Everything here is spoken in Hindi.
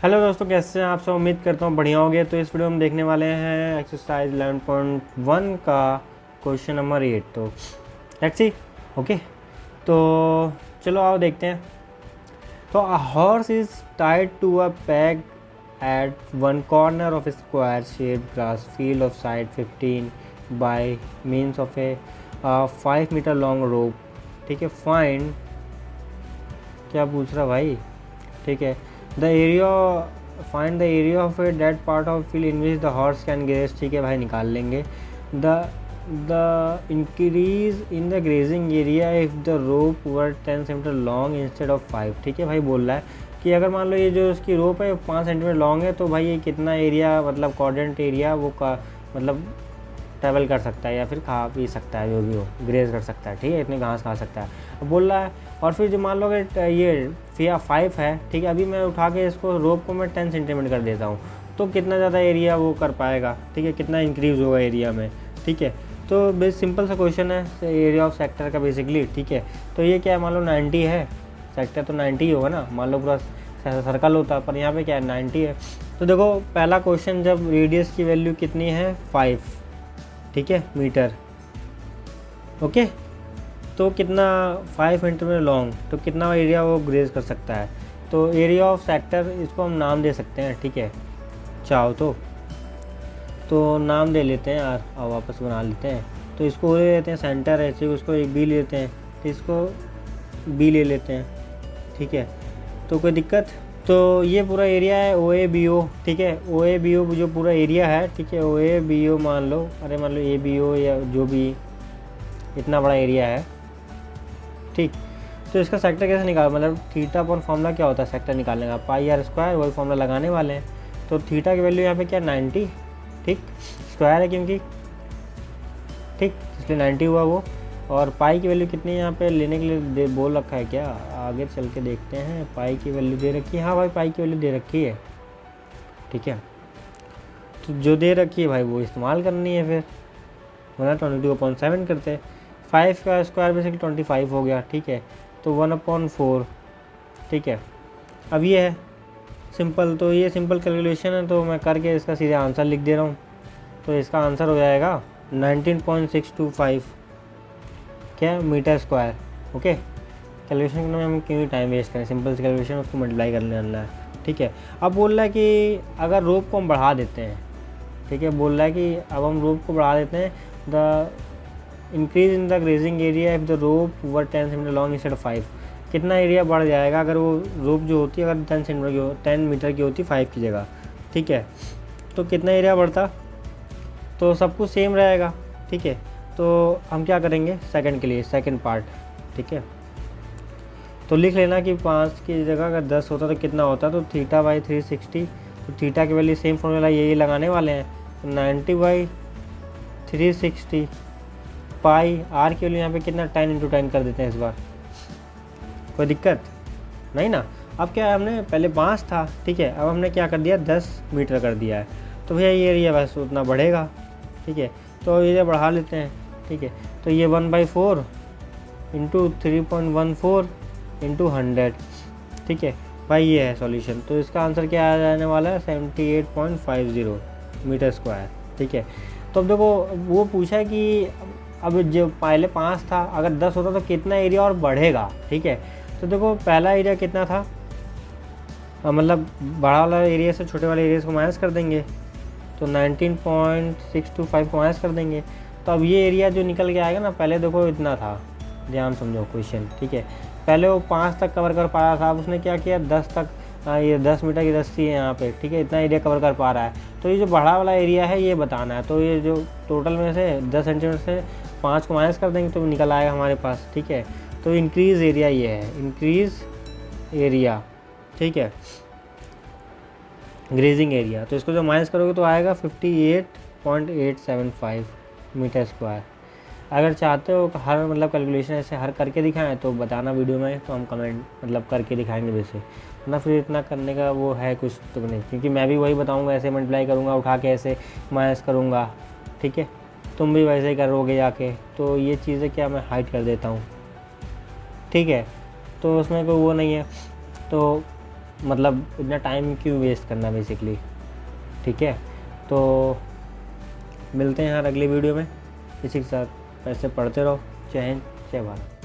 हेलो दोस्तों, कैसे हैं आप सब। उम्मीद करता हूँ बढ़िया होंगे। तो इस वीडियो में देखने वाले हैं एक्सरसाइज 11.1 का क्वेश्चन नंबर 8। तो लेट्स सी। ओके, तो चलो आओ देखते हैं। तो a horse is tied to a peg at one corner of square shaped grass field of side 15 by means of a 5 metre long rope. ठीक है, फाइंड। क्या पूछ रहा भाई? ठीक है, the area, find the area of a that part of field in which the horse can graze. ठीक है भाई, निकाल लेंगे। The increase in the grazing area if the rope were 10 centimetre long instead of 5। ठीक है भाई, बोल रहा है कि अगर मान लो ये जो उसकी रोप है 5 सेंटीमीटर लॉन्ग है, तो भाई ये कितना एरिया, मतलब कोऑर्डिनेट एरिया वो का मतलब ट्रैवल कर सकता है या फिर खा पी सकता है, जो भी हो ग्रेज कर सकता है। ठीक है, इतने घास खा सकता है, अब बोल रहा है। और फिर जो मान लो कि ये फिया 5 है, ठीक है, अभी मैं उठा के इसको रोप को मैं 10 सेंटीमीटर कर देता हूँ, तो कितना ज़्यादा एरिया वो कर पाएगा। ठीक है, कितना इंक्रीज़ होगा एरिया में। ठीक है, तो बेस सिंपल सा क्वेश्चन है एरिया ऑफ सेक्टर का बेसिकली। ठीक है, तो ये क्या है, मान लो 90 है, सेक्टर तो 90 ही होगा ना, मान लो पूरा सर्कल होता, पर यहाँ पे क्या है 90 है। तो देखो पहला क्वेश्चन, जब रेडियस की वैल्यू कितनी है 5, ठीक है, मीटर। ओके, तो कितना 5 सेंटीमीटर लॉन्ग, तो कितना एरिया वो ग्रेज कर सकता है। तो एरिया ऑफ सेक्टर, इसको हम नाम दे सकते हैं। ठीक है, चाहो तो नाम दे लेते हैं यार, और वापस बना लेते हैं। तो इसको ले लेते हैं सेंटर है, ठीक, उसको एक बी लेते हैं, तो इसको बी ले लेते हैं। ठीक है, तो कोई दिक्कत। तो ये पूरा एरिया है ओ ए बी ओ। ठीक है, ओ ए बी ओ जो पूरा एरिया है, ठीक है, ओ ए बी ओ मान लो, अरे मान लो ए बी ओ या जो भी, इतना बड़ा एरिया है। ठीक, तो इसका सेक्टर कैसे निकाल, मतलब थीटा अपॉन फॉर्मूला क्या होता है सेक्टर निकालने का, पाई आर स्क्वायर, वही फॉर्मूला लगाने वाले हैं। तो थीटा की वैल्यू यहाँ पे क्या 90, ठीक, स्क्वायर है क्योंकि, ठीक, इसलिए 90 हुआ वो। और पाई की वैल्यू कितनी है यहाँ पे लेने के लिए बोल रखा है क्या, आगे चल के देखते हैं। पाई की वैल्यू दे रखी है, हाँ भाई पाई की वैल्यू दे रखी है। ठीक है, तो जो दे रखी है भाई वो इस्तेमाल करनी है, फिर वरना 22/7 करते हैं। 5 का स्क्वायर बेसिकली 25 हो गया। ठीक है, तो 1/4। ठीक है, अब ये है सिंपल, तो ये सिंपल कैलकुलेशन है, तो मैं करके इसका सीधे आंसर लिख दे रहा हूँ। तो इसका आंसर हो जाएगा 19.625 क्या मीटर स्क्वायर। ओके, कैलकुलेशन करने में हम क्यों टाइम वेस्ट करें, सिंपल से कैलकुलेशन उसको मल्टीप्लाई कर लेना है। ठीक है, अब बोल रहा है कि अगर रोप को हम बढ़ा देते हैं, ठीक है, बोल रहा है कि अब हम रोप को बढ़ा देते हैं, the increase in the grazing area if the rope were 10 centimetre long instead of 5। कितना एरिया बढ़ जाएगा अगर वो रोप जो होती है अगर 10 सेंटीमीटर की 10 मीटर की होती 5 की जगह। ठीक है, तो कितना एरिया बढ़ता, तो सब कुछ सेम रहेगा। ठीक है, तो हम क्या करेंगे सेकंड के लिए, सेकंड पार्ट। ठीक है, तो लिख लेना कि 5 की जगह अगर 10 होता तो कितना होता, तो थीटा बाई 360। तो थीटा की वैल्यू सेम फॉर्मूला यही लगाने वाले हैं, तो 90/360 पाई। आर की वैल्यू यहाँ पे कितना 10 × 10 कर देते हैं इस बार, कोई दिक्कत नहीं ना। अब क्या है, हमने पहले 5 था, ठीक है, अब हमने क्या कर दिया 10 मीटर कर दिया है, तो भैया ये एरिया बस उतना बढ़ेगा। ठीक है, तो एरिया बढ़ा लेते हैं। ठीक है, तो ये 1/4 इंटू 3.14 इंटू 100। ठीक है भाई, ये है सॉल्यूशन। तो इसका आंसर क्या आ जाने वाला है 78.50 मीटर स्क्वायर। ठीक है, तो अब देखो वो पूछा है कि अब जो पहले 5 था, अगर 10 होता तो कितना एरिया और बढ़ेगा। ठीक है, तो देखो पहला एरिया कितना था, मतलब बड़ा वाला एरिया से छोटे वाले एरिया को माइनस कर देंगे, तो 19.625 को माइनस कर देंगे। तो अब ये एरिया जो निकल के आएगा ना, पहले देखो इतना था, ध्यान समझो क्वेश्चन। ठीक है, पहले वो 5 तक कवर कर पा रहा था, अब उसने क्या किया 10 तक, ये 10 मीटर की रस्सी है यहाँ पे। ठीक है, इतना एरिया कवर कर पा रहा है, तो ये जो बड़ा वाला एरिया है ये बताना है। तो ये जो टोटल में से 10 सेंटीमीटर से 5 को माइनस कर देंगे तो निकल आएगा हमारे पास। ठीक है, तो इंक्रीज़ एरिया ये है, इंक्रीज़ एरिया। ठीक है, ग्रेजिंग एरिया, तो इसको जो माइनस करोगे तो आएगा 58.875 मीटर स्क्वायर। अगर चाहते हो हर मतलब कैलकुलेशन ऐसे हर करके दिखाएं तो बताना वीडियो में, तो हम कमेंट मतलब करके दिखाएंगे वैसे, ना फिर इतना करने का वो है कुछ तो नहीं, क्योंकि मैं भी वही बताऊंगा, ऐसे मल्टीप्लाई करूंगा उठा के ऐसे माइनस करूंगा। ठीक है, तुम भी वैसे ही करोगे जाके, तो ये चीज़ें क्या मैं हाइड कर देता हूँ। ठीक है, तो उसमें कोई वो नहीं है। तो मतलब इतना टाइम क्यों वेस्ट करना बेसिकली। ठीक है, तो मिलते हैं यार अगली वीडियो में इसी के साथ। पैसे पढ़ते रहो। जय हिंद, जय भारत।